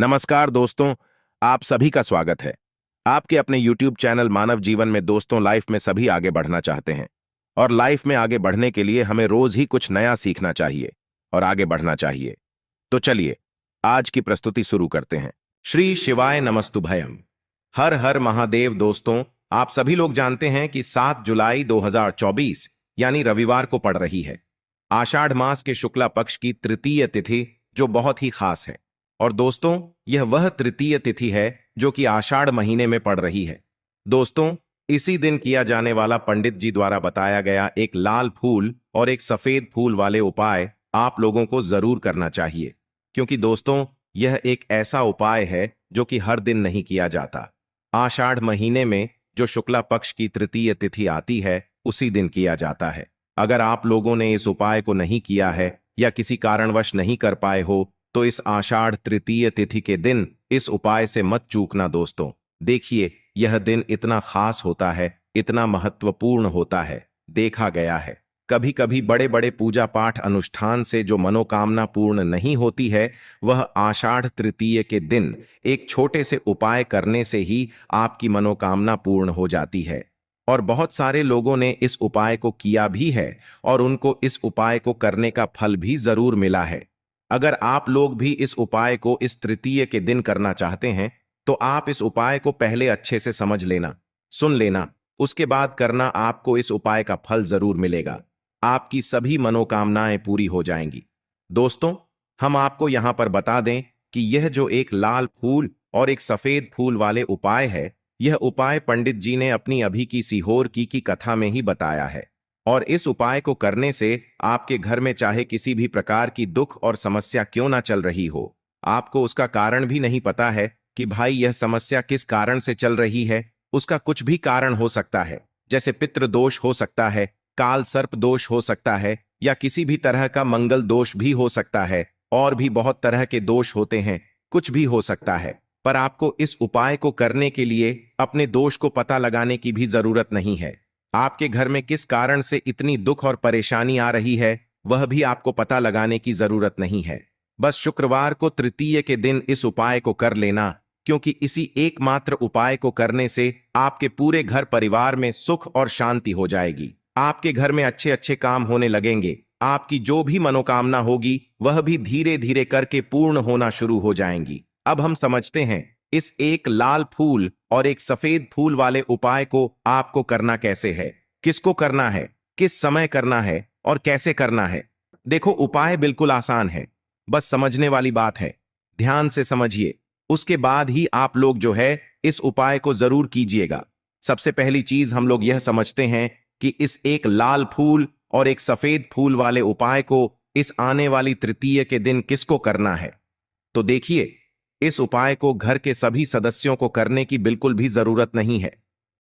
नमस्कार दोस्तों, आप सभी का स्वागत है। आपके अपने YouTube चैनल मानव जीवन में दोस्तों लाइफ में सभी आगे बढ़ना चाहते हैं और लाइफ में आगे बढ़ने के लिए हमें रोज ही कुछ नया सीखना चाहिए और आगे बढ़ना चाहिए। तो चलिए आज की प्रस्तुति शुरू करते हैं। श्री शिवाय नमस्तुभयम। हर हर महादेव। दोस्तों, आप सभी लोग जानते हैं कि 7 जुलाई 2024 यानी रविवार को पड़ रही है आषाढ़ मास के शुक्ला पक्ष की तृतीय तिथि, जो बहुत ही खास है। और दोस्तों, यह वह तृतीय तिथि है जो कि आषाढ़ महीने में पड़ रही है। दोस्तों, इसी दिन किया जाने वाला पंडित जी द्वारा बताया गया एक लाल फूल और एक सफेद फूल वाले उपाय आप लोगों को जरूर करना चाहिए, क्योंकि दोस्तों यह एक ऐसा उपाय है जो कि हर दिन नहीं किया जाता। आषाढ़ महीने में जो शुक्ला पक्ष की तृतीय तिथि आती है उसी दिन किया जाता है। अगर आप लोगों ने इस उपाय को नहीं किया है या किसी कारणवश नहीं कर पाए हो तो इस आषाढ़ तृतीय तिथि के दिन इस उपाय से मत चूकना। दोस्तों देखिए, यह दिन इतना खास होता है, इतना महत्वपूर्ण होता है। देखा गया है कभी कभी बड़े बड़े पूजा पाठ अनुष्ठान से जो मनोकामना पूर्ण नहीं होती है, वह आषाढ़ तृतीय के दिन एक छोटे से उपाय करने से ही आपकी मनोकामना पूर्ण हो जाती है। और बहुत सारे लोगों ने इस उपाय को किया भी है और उनको इस उपाय को करने का फल भी जरूर मिला है। अगर आप लोग भी इस उपाय को इस तृतीय के दिन करना चाहते हैं तो आप इस उपाय को पहले अच्छे से समझ लेना, सुन लेना, उसके बाद करना। आपको इस उपाय का फल जरूर मिलेगा, आपकी सभी मनोकामनाएं पूरी हो जाएंगी। दोस्तों, हम आपको यहां पर बता दें कि यह जो एक लाल फूल और एक सफेद फूल वाले उपाय है, यह उपाय पंडित जी ने अपनी अभी की सीहोर की कथा में ही बताया है। और इस उपाय को करने से आपके घर में चाहे किसी भी प्रकार की दुख और समस्या क्यों ना चल रही हो, आपको उसका कारण भी नहीं पता है कि भाई यह समस्या किस कारण से चल रही है, उसका कुछ भी कारण हो सकता है। जैसे पितृ दोष हो सकता है, काल सर्प दोष हो सकता है, या किसी भी तरह का मंगल दोष भी हो सकता है। और भी बहुत तरह के दोष होते हैं, कुछ भी हो सकता है। पर आपको इस उपाय को करने के लिए अपने दोष को पता लगाने की भी जरूरत नहीं है। आपके घर में किस कारण से इतनी दुख और परेशानी आ रही है, वह भी आपको पता लगाने की जरूरत नहीं है। बस शुक्रवार को तृतीय के दिन इस उपाय को कर लेना, क्योंकि इसी एकमात्र उपाय को करने से आपके पूरे घर परिवार में सुख और शांति हो जाएगी। आपके घर में अच्छे अच्छे काम होने लगेंगे। आपकी जो भी मनोकामना होगी वह भी धीरे धीरे करके पूर्ण होना शुरू हो जाएंगी। अब हम समझते हैं इस एक लाल फूल और एक सफेद फूल वाले उपाय को आपको करना कैसे है, किसको करना है, किस समय करना है और कैसे करना है। देखो, उपाय बिल्कुल आसान है, बस समझने वाली बात है। ध्यान से समझिए, उसके बाद ही आप लोग जो है इस उपाय को जरूर कीजिएगा। सबसे पहली चीज हम लोग यह समझते हैं कि इस एक लाल फूल और एक सफेद फूल वाले उपाय को इस आने वाली तृतीय के दिन किसको करना है। तो देखिए, इस उपाय को घर के सभी सदस्यों को करने की बिल्कुल भी जरूरत नहीं है।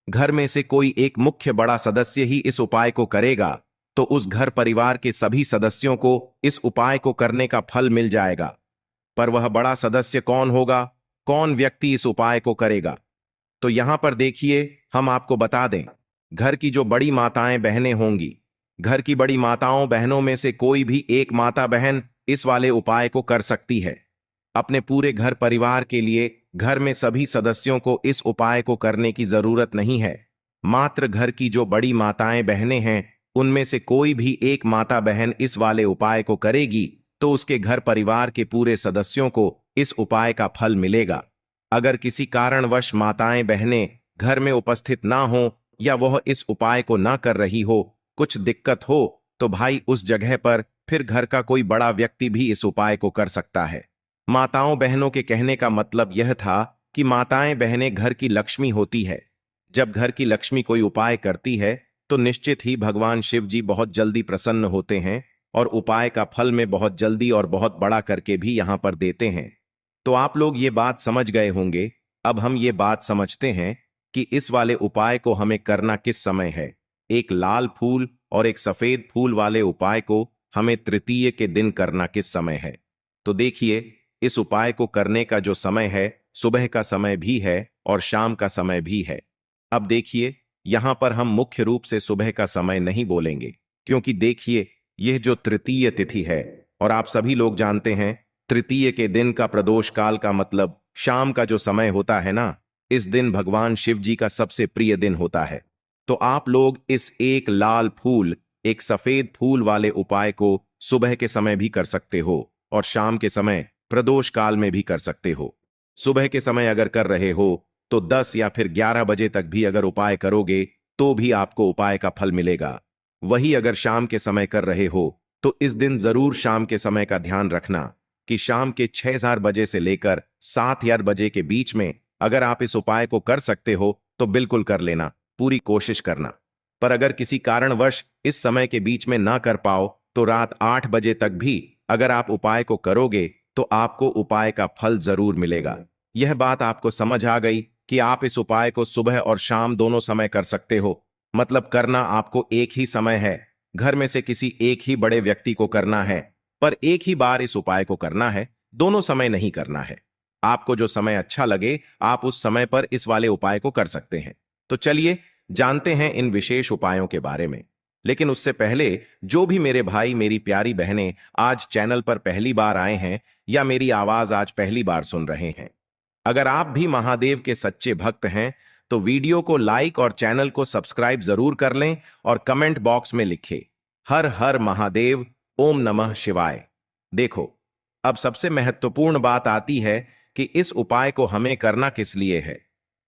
घर में से कोई एक मुख्य बड़ा सदस्य ही इस उपाय को करेगा तो उस घर परिवार के सभी सदस्यों को इस उपाय को करने का फल मिल जाएगा। पर वह बड़ा सदस्य कौन होगा, कौन व्यक्ति इस उपाय को करेगा? तो यहां पर देखिए, हम आपको बता दें, घर की जो बड़ी माताएं बहनें होंगी, घर की बड़ी माताओं बहनों में से कोई भी एक माता बहन इस वाले उपाय को कर सकती है। अपने पूरे घर परिवार के लिए घर में सभी सदस्यों को इस उपाय को करने की जरूरत नहीं है। मात्र घर की जो बड़ी माताएं बहनें हैं, उनमें से कोई भी एक माता बहन इस वाले उपाय को करेगी तो उसके घर परिवार के पूरे सदस्यों को इस उपाय का फल मिलेगा। अगर किसी कारणवश माताएं बहनें घर में उपस्थित ना हो या वह इस उपाय को ना कर रही हो, कुछ दिक्कत हो, तो भाई उस जगह पर फिर घर का कोई बड़ा व्यक्ति भी इस उपाय को कर सकता है। माताओं बहनों के कहने का मतलब यह था कि माताएं बहनें घर की लक्ष्मी होती है। जब घर की लक्ष्मी कोई उपाय करती है तो निश्चित ही भगवान शिव जी बहुत जल्दी प्रसन्न होते हैं और उपाय का फल में बहुत जल्दी और बहुत बड़ा करके भी यहां पर देते हैं। तो आप लोग ये बात समझ गए होंगे। अब हम ये बात समझते हैं कि इस वाले उपाय को हमें करना किस समय है। एक लाल फूल और एक सफेद फूल वाले उपाय को हमें तृतीय के दिन करना किस समय है। तो देखिए, इस उपाय को करने का जो समय है, सुबह का समय भी है और शाम का समय भी है। अब देखिए, यहां पर हम मुख्य रूप से सुबह का समय नहीं बोलेंगे, क्योंकि देखिए, यह जो तृतीय तिथि है और आप सभी लोग जानते हैं तृतीय के दिन का प्रदोष काल का मतलब शाम का जो समय होता है ना, इस दिन भगवान शिव जी का सबसे प्रिय दिन होता है। तो आप लोग इस एक लाल फूल, एक सफेद फूल वाले उपाय को सुबह के समय भी कर सकते हो और शाम के समय प्रदोष काल में भी कर सकते हो। सुबह के समय अगर कर रहे हो तो 10 या फिर 11 बजे तक भी अगर उपाय करोगे तो भी आपको उपाय का फल मिलेगा। वही अगर शाम के समय कर रहे हो तो इस दिन जरूर शाम के समय का ध्यान रखना कि शाम के 6 बजे से लेकर 7 बजे के बीच में अगर आप इस उपाय को कर सकते हो तो बिल्कुल कर लेना, पूरी कोशिश करना। पर अगर किसी कारणवश इस समय के बीच में ना कर पाओ तो रात 8 बजे तक भी अगर आप उपाय को करोगे तो आपको उपाय का फल जरूर मिलेगा। यह बात आपको समझ आ गई कि आप इस उपाय को सुबह और शाम दोनों समय कर सकते हो। मतलब करना आपको एक ही समय है, घर में से किसी एक ही बड़े व्यक्ति को करना है, पर एक ही बार इस उपाय को करना है, दोनों समय नहीं करना है। आपको जो समय अच्छा लगे आप उस समय पर इस वाले उपाय को कर सकते हैं। तो चलिए जानते हैं इन विशेष उपायों के बारे में। लेकिन उससे पहले जो भी मेरे भाई मेरी प्यारी बहनें आज चैनल पर पहली बार आए हैं या मेरी आवाज आज पहली बार सुन रहे हैं, अगर आप भी महादेव के सच्चे भक्त हैं तो वीडियो को लाइक और चैनल को सब्सक्राइब जरूर कर लें और कमेंट बॉक्स में लिखें हर हर महादेव, ओम नमः शिवाय। देखो, अब सबसे महत्वपूर्ण बात आती है कि इस उपाय को हमें करना किस लिए है।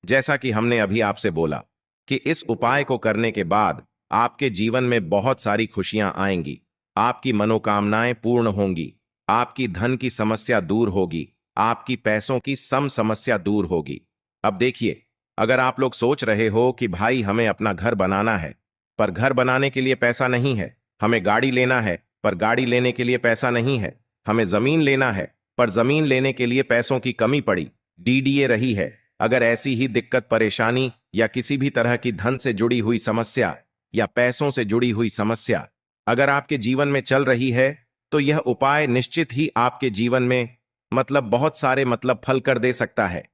जैसा कि हमने अभी आपसे बोला कि इस उपाय को करने के बाद आपके जीवन में बहुत सारी खुशियां आएंगी, आपकी मनोकामनाएं पूर्ण होंगी, आपकी धन की समस्या दूर होगी, आपकी पैसों की समस्या दूर होगी। अब देखिए, अगर आप लोग सोच रहे हो कि भाई हमें अपना घर बनाना है पर घर बनाने के लिए पैसा नहीं है, हमें गाड़ी लेना है पर गाड़ी लेने के लिए पैसा नहीं है, हमें जमीन लेना है पर जमीन लेने के लिए पैसों की कमी पड़ी, डीडीए रही है, अगर ऐसी ही दिक्कत परेशानी या किसी भी तरह की धन से जुड़ी हुई समस्या या पैसों से जुड़ी हुई समस्या अगर आपके जीवन में चल रही है तो यह उपाय निश्चित ही आपके जीवन में मतलब बहुत सारे मतलब फल कर दे सकता है।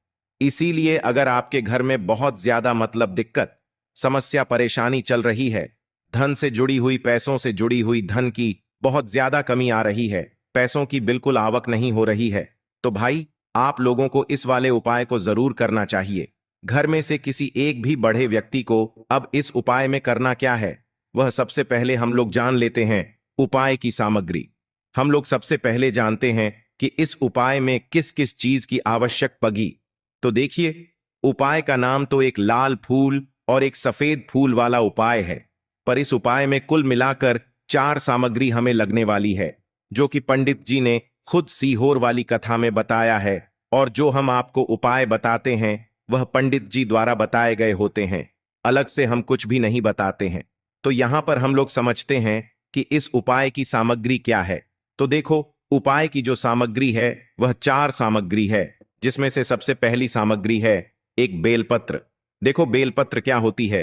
इसीलिए अगर आपके घर में बहुत ज्यादा मतलब दिक्कत, समस्या, परेशानी चल रही है, धन से जुड़ी हुई, पैसों से जुड़ी हुई धन की बहुत ज्यादा कमी आ रही है, पैसों की बिल्कुल आवक नहीं हो रही है, तो भाई आप लोगों को इस वाले उपाय को जरूर करना चाहिए। घर में से किसी एक भी बड़े व्यक्ति को अब इस उपाय में करना क्या है, वह सबसे पहले हम लोग जान लेते हैं उपाय की सामग्री। हम लोग सबसे पहले जानते हैं कि इस उपाय में किस किस चीज की आवश्यक पगी। तो देखिए, उपाय का नाम तो एक लाल फूल और एक सफेद फूल वाला उपाय है, पर इस उपाय में कुल मिलाकर 4 सामग्री हमें लगने वाली है, जो कि पंडित जी ने खुद सीहोर वाली कथा में बताया है। और जो हम आपको उपाय बताते हैं वह पंडित जी द्वारा बताए गए होते हैं, अलग से हम कुछ भी नहीं बताते हैं। तो यहां पर हम लोग समझते हैं कि इस उपाय की सामग्री क्या है। तो देखो, उपाय की जो सामग्री है वह 4 सामग्री है, जिसमें से सबसे पहली सामग्री है एक बेलपत्र। देखो, बेलपत्र क्या होती है?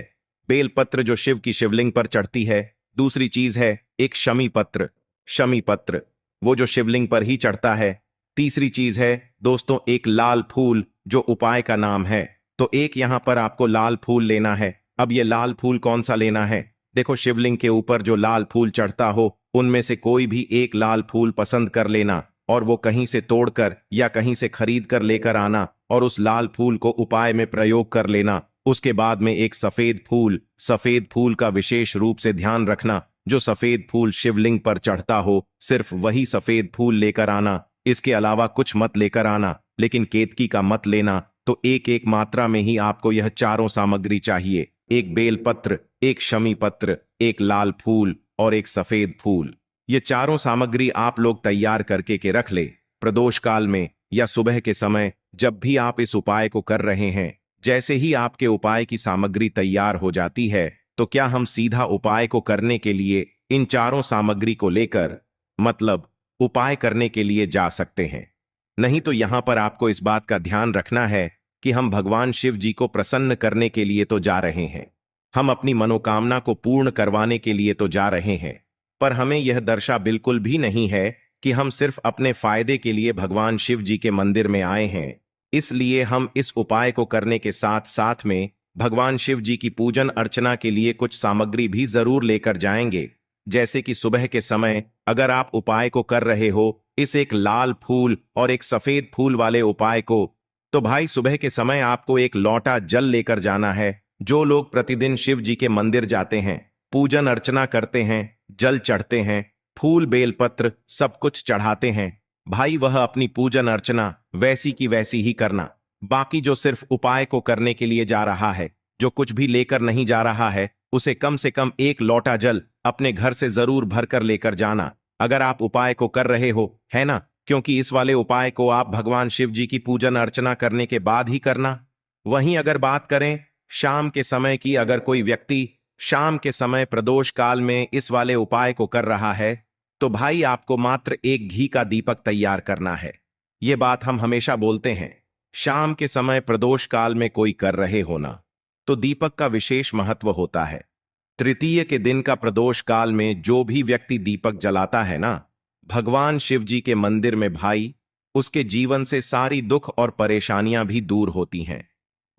बेलपत्र जो शिव की शिवलिंग पर चढ़ती है। दूसरी चीज है एक शमी पत्र। शमी पत्र वो जो शिवलिंग पर ही चढ़ता है। तीसरी चीज है दोस्तों एक लाल फूल, जो उपाय का नाम है। तो एक यहां पर आपको लाल फूल लेना है। अब ये लाल फूल कौन सा लेना है? देखो, शिवलिंग के ऊपर जो लाल फूल चढ़ता हो उनमें से कोई भी एक लाल फूल पसंद कर लेना और वो कहीं से तोड़कर या कहीं से खरीद कर लेकर आना और उस लाल फूल को उपाय में प्रयोग कर लेना। उसके बाद में एक सफेद फूल का विशेष रूप से ध्यान रखना। जो सफेद फूल शिवलिंग पर चढ़ता हो सिर्फ वही सफेद फूल लेकर आना, इसके अलावा कुछ मत लेकर आना, लेकिन केतकी का मत लेना। तो एक एक मात्रा में ही आपको यह चारों सामग्री चाहिए, एक बेलपत्र, एक शमी पत्र, एक लाल फूल और एक सफेद फूल। ये चारों सामग्री आप लोग तैयार करके के रख ले। प्रदोष काल में या सुबह के समय जब भी आप इस उपाय को कर रहे हैं, जैसे ही आपके उपाय की सामग्री तैयार हो जाती है तो क्या हम सीधा उपाय को करने के लिए इन चारों सामग्री को लेकर मतलब उपाय करने के लिए जा सकते हैं। नहीं तो यहां पर आपको इस बात का ध्यान रखना है कि हम भगवान शिव जी को प्रसन्न करने के लिए तो जा रहे हैं, हम अपनी मनोकामना को पूर्ण करवाने के लिए तो जा रहे हैं, पर हमें यह दर्शा बिल्कुल भी नहीं है कि हम सिर्फ अपने फायदे के लिए भगवान शिव जी के मंदिर में आए हैं। इसलिए हम इस उपाय को करने के साथ साथ में भगवान शिव जी की पूजन अर्चना के लिए कुछ सामग्री भी जरूर लेकर जाएंगे। जैसे कि सुबह के समय अगर आप उपाय को कर रहे हो इस एक लाल फूल और एक सफेद फूल वाले उपाय को। तो भाई सुबह के समय आपको एक लोटा जल लेकर जाना है। जो लोग प्रतिदिन शिव जी के मंदिर जाते हैं, पूजन अर्चना करते हैं, जल चढ़ते हैं, फूल बेलपत्र सब कुछ चढ़ाते हैं, भाई वह अपनी पूजन अर्चना वैसी की वैसी ही करना। बाकी जो सिर्फ उपाय को करने के लिए जा रहा है, जो कुछ भी लेकर नहीं जा रहा है, उसे कम से कम एक लोटा जल अपने घर से जरूर भरकर लेकर जाना। अगर आप उपाय को कर रहे हो, है ना, क्योंकि इस वाले उपाय को आप भगवान शिव जी की पूजन अर्चना करने के बाद ही करना। वहीं अगर बात करें शाम के समय की, अगर कोई व्यक्ति शाम के समय प्रदोष काल में इस वाले उपाय को कर रहा है, तो भाई आपको मात्र एक घी का दीपक तैयार करना है। ये बात हम हमेशा बोलते हैं, शाम के समय प्रदोष काल में कोई कर रहे होना तो दीपक का विशेष महत्व होता है। तृतीय के दिन का प्रदोष काल में जो भी व्यक्ति दीपक जलाता है ना भगवान शिव जी के मंदिर में, भाई उसके जीवन से सारी दुख और परेशानियां भी दूर होती हैं।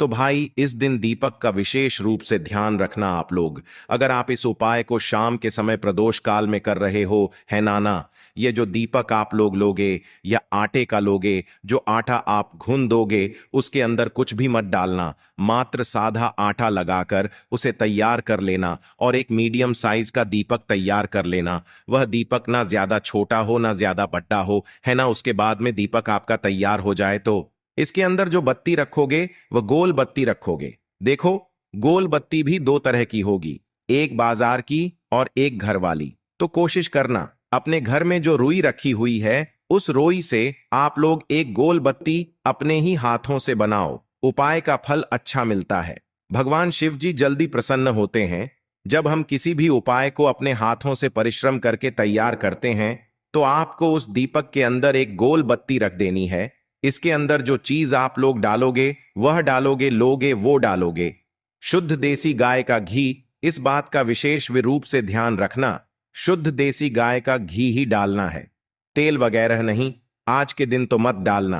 तो भाई इस दिन दीपक का विशेष रूप से ध्यान रखना आप लोग। अगर आप इस उपाय को शाम के समय प्रदोष काल में कर रहे हो, है नाना, ये जो दीपक आप लोग लोगे या आटे का लोगे, जो आटा आप घुन दोगे उसके अंदर कुछ भी मत डालना, मात्र सादा आटा लगाकर उसे तैयार कर लेना और एक मीडियम साइज का दीपक तैयार कर लेना। वह दीपक ना ज्यादा छोटा हो ना ज्यादा बड़ा हो, है ना। उसके बाद में दीपक आपका तैयार हो जाए तो इसके अंदर जो बत्ती रखोगे वह गोल बत्ती रखोगे। देखो, गोल बत्ती भी दो तरह की होगी, एक बाजार की और एक घर वाली। तो कोशिश करना अपने घर में जो रुई रखी हुई है उस रुई से आप लोग एक गोल बत्ती अपने ही हाथों से बनाओ। उपाय का फल अच्छा मिलता है। भगवान शिव जी जल्दी प्रसन्न होते हैं। जब हम किसी भी उपाय को अपने हाथों से परिश्रम करके तैयार करते हैं तो आपको उस दीपक के अंदर एक गोल बत्ती रख देनी है। इसके अंदर जो चीज आप लोग डालोगे वह डालोगे, लोगे वो डालोगे शुद्ध देसी गाय का घी। इस बात का विशेष रूप से ध्यान रखना, शुद्ध देसी गाय का घी ही डालना है, तेल वगैरह नहीं। आज के दिन तो मत डालना,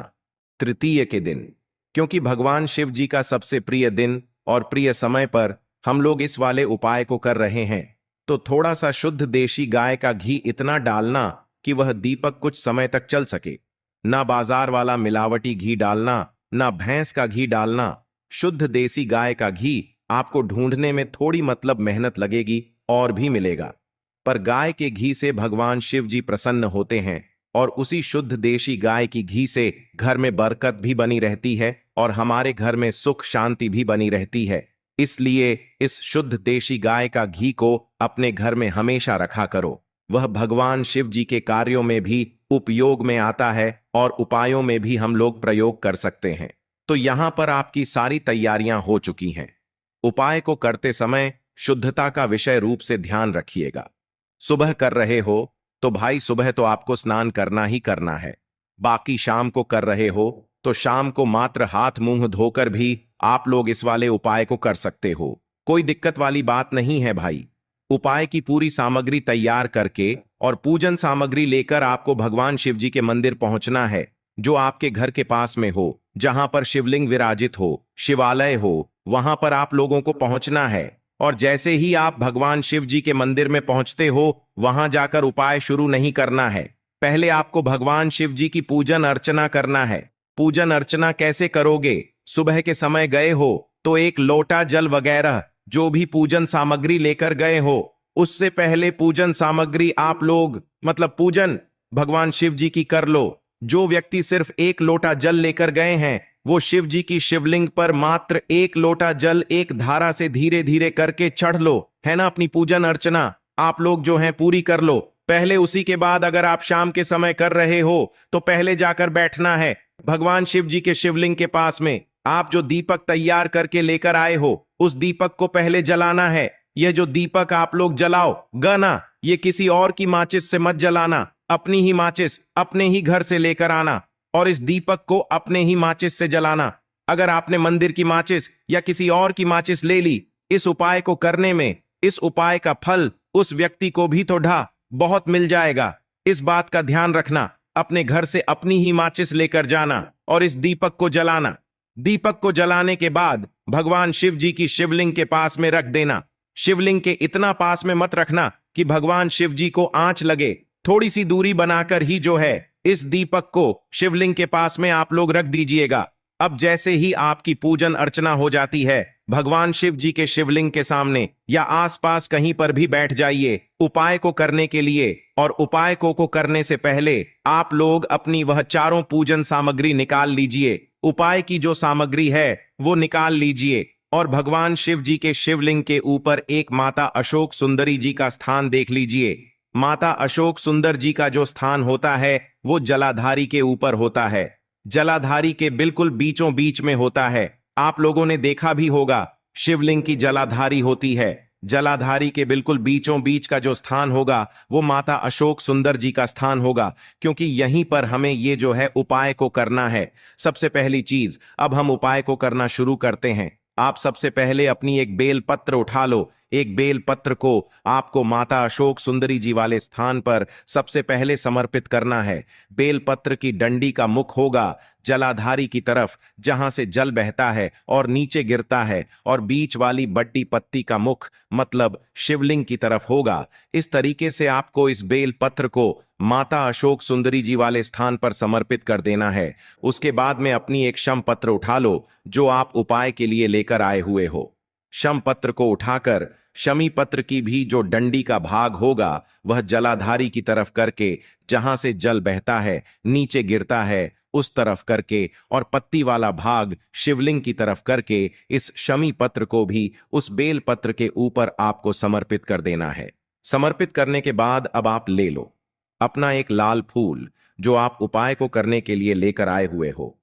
तृतीय के दिन, क्योंकि भगवान शिव जी का सबसे प्रिय दिन और प्रिय समय पर हम लोग इस वाले उपाय को कर रहे हैं। तो थोड़ा सा शुद्ध देशी गाय का घी इतना डालना कि वह दीपक कुछ समय तक चल सके। ना बाजार वाला मिलावटी घी डालना, ना भैंस का घी डालना। शुद्ध देसी गाय का घी आपको ढूंढने में थोड़ी मतलब मेहनत लगेगी और भी मिलेगा, पर गाय के घी से भगवान शिव जी प्रसन्न होते हैं और उसी शुद्ध देशी गाय की घी से घर में बरकत भी बनी रहती है और हमारे घर में सुख शांति भी बनी रहती है। इसलिए इस शुद्ध देशी गाय का घी को अपने घर में हमेशा रखा करो। वह भगवान शिव जी के कार्यों में भी उपयोग में आता है और उपायों में भी हम लोग प्रयोग कर सकते हैं। तो यहां पर आपकी सारी तैयारियां हो चुकी हैं। उपाय को करते समय शुद्धता का विषय रूप से ध्यान रखिएगा। सुबह कर रहे हो तो भाई सुबह तो आपको स्नान करना ही करना है। बाकी शाम को कर रहे हो तो शाम को मात्र हाथ मुंह धोकर भी आप लोग इस वाले उपाय को कर सकते हो। कोई दिक्कत वाली बात नहीं है भाई। उपाय की पूरी सामग्री तैयार करके और पूजन सामग्री लेकर आपको भगवान शिव जी के मंदिर पहुंचना है, जो आपके घर के पास में हो, जहां पर शिवलिंग विराजित हो, शिवालय हो, वहां पर आप लोगों को पहुंचना है। और जैसे ही आप भगवान शिव जी के मंदिर में पहुंचते हो, वहां जाकर उपाय शुरू नहीं करना है। पहले आपको भगवान शिव जी की पूजन अर्चना करना है। पूजन अर्चना कैसे करोगे? सुबह के समय गए हो तो एक लोटा जल वगैरह जो भी पूजन सामग्री लेकर गए हो, उससे पहले पूजन सामग्री आप लोग मतलब पूजन भगवान शिव जी की कर लो। जो व्यक्ति सिर्फ एक लोटा जल लेकर गए हैं वो शिव जी की शिवलिंग पर मात्र एक लोटा जल एक धारा से धीरे धीरे करके चढ़ लो, है ना। अपनी पूजन अर्चना आप लोग जो है पूरी कर लो पहले। उसी के बाद अगर आप शाम के समय कर रहे हो तो पहले जाकर बैठना है भगवान शिव जी के शिवलिंग के पास में। आप जो दीपक तैयार करके लेकर आए हो उस दीपक को पहले जलाना है। यह जो दीपक आप लोग जलाओ गाना, ये किसी और की माचिस से मत जलाना, अपनी ही माचिस अपने ही घर से लेकर आना और इस दीपक को अपने ही माचिस से जलाना। अगर आपने मंदिर की माचिस या किसी और की माचिस ले ली, इस उपाय को करने में इस उपाय का फल उस व्यक्ति को भी तो बहुत मिल जाएगा। इस बात का ध्यान रखना, अपने घर से अपनी ही माचिस लेकर जाना और इस दीपक को जलाना। दीपक को जलाने के बाद भगवान शिव जी की शिवलिंग के पास में रख देना। शिवलिंग के इतना पास में मत रखना कि भगवान शिव जी को आंच लगे, थोड़ी सी दूरी बनाकर ही जो है इस दीपक को शिवलिंग के पास में आप लोग रख दीजिएगा। अब जैसे ही आपकी पूजन अर्चना हो जाती है, भगवान शिव जी के शिवलिंग के सामने या आसपास कहीं पर भी बैठ जाइए उपाय को करने के लिए। और उपाय को करने से पहले आप लोग अपनी वह चारों पूजन सामग्री निकाल लीजिए। उपाय की जो सामग्री है वो निकाल लीजिए और भगवान शिव जी के शिवलिंग के ऊपर एक माता अशोक सुंदरी जी का स्थान देख लीजिए। माता अशोक सुंदर जी का जो स्थान होता है वो जलाधारी के ऊपर होता है, जलाधारी के बिल्कुल बीचों बीच में होता है। आप लोगों ने देखा भी होगा शिवलिंग की जलाधारी होती है, जलाधारी के बिल्कुल बीचों बीच का जो स्थान होगा वो माता अशोक सुंदर जी का स्थान होगा, क्योंकि यहीं पर हमें ये जो है उपाय को करना है। सबसे पहली चीज, अब हम उपाय को करना शुरू करते हैं। आप सबसे पहले अपनी एक बेल पत्र उठा लो। एक बेल पत्र को आपको माता अशोक सुंदरी जी वाले स्थान पर सबसे पहले समर्पित करना है। बेल पत्र की डंडी का मुख होगा जलाधारी की तरफ जहां से जल बहता है और नीचे गिरता है, और बीच वाली बड्डी पत्ती का मुख मतलब शिवलिंग की तरफ होगा। इस तरीके से आपको इस बेल पत्र को माता अशोक सुंदरी जी वाले स्थान पर समर्पित कर देना है। उसके बाद में अपनी एक शम पत्र उठा लो जो आप उपाय के लिए लेकर आए हुए हो। शम पत्र को उठाकर शमी पत्र की भी जो डंडी का भाग होगा वह जलाधारी की तरफ करके जहां से जल बहता है नीचे गिरता है उस तरफ करके, और पत्ती वाला भाग शिवलिंग की तरफ करके इस शमी पत्र को भी उस बेल पत्र के ऊपर आपको समर्पित कर देना है। समर्पित करने के बाद अब आप ले लो अपना एक लाल फूल जो आप उपाय को करने के लिए लेकर आए हुए हो।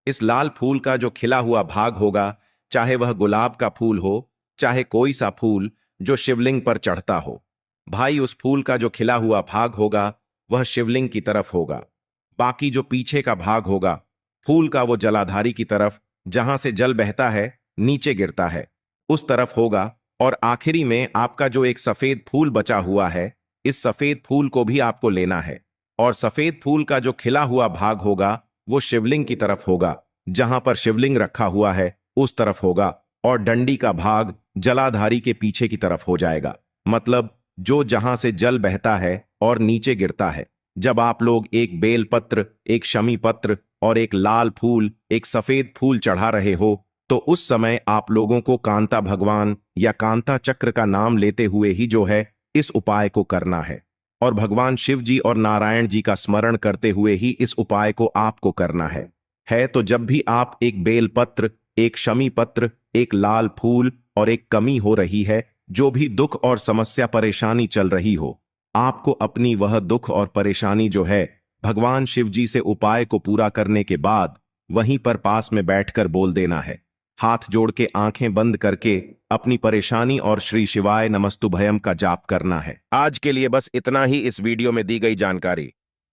इस लाल फूल का जो खिला हुआ भाग होगा, चाहे वह गुलाब का फूल हो चाहे कोई सा फूल जो शिवलिंग पर चढ़ता हो, भाई उस फूल का जो खिला हुआ भाग होगा वह शिवलिंग की तरफ होगा। बाकी जो पीछे का भाग होगा फूल का वो जलाधारी की तरफ जहां से जल बहता है नीचे गिरता है उस तरफ होगा। और आखिरी में आपका जो एक सफेद फूल बचा हुआ है, इस सफेद फूल को भी आपको लेना है और सफेद फूल का जो खिला हुआ भाग होगा वो शिवलिंग की तरफ होगा, जहां पर शिवलिंग रखा हुआ है उस तरफ होगा, और डंडी का भाग जलाधारी के पीछे की तरफ हो जाएगा, मतलब जो जहां से जल बहता है और नीचे गिरता है। जब आप लोग एक बेल पत्र, एक शमी पत्र और एक लाल फूल, एक सफेद फूल चढ़ा रहे हो तो उस समय आप लोगों को कांता भगवान या कांता चक्र का नाम लेते हुए ही जो है इस उपाय को करना है, और भगवान शिव जी और नारायण जी का स्मरण करते हुए ही इस उपाय को आपको करना है। तो जब भी आप एक बेल पत्र, एक शमी पत्र, एक लाल फूल और एक कमी हो रही है, जो भी दुख और समस्या परेशानी चल रही हो, आपको अपनी वह दुख और परेशानी जो है भगवान शिव जी से उपाय को पूरा करने के बाद वहीं पर पास में बैठकर बोल देना है। हाथ जोड़ के आंखें बंद करके अपनी परेशानी और श्री शिवाय नमस्तुभयम का जाप करना है। आज के लिए बस इतना ही इस वीडियो में दी गई जानकारी।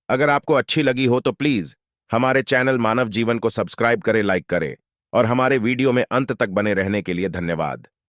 अगर आपको अच्छी लगी हो तो प्लीज हमारे चैनल मानव जीवन को सब्सक्राइब करें, लाइक करें, और हमारे वीडियो में अंत तक बने रहने के लिए धन्यवाद।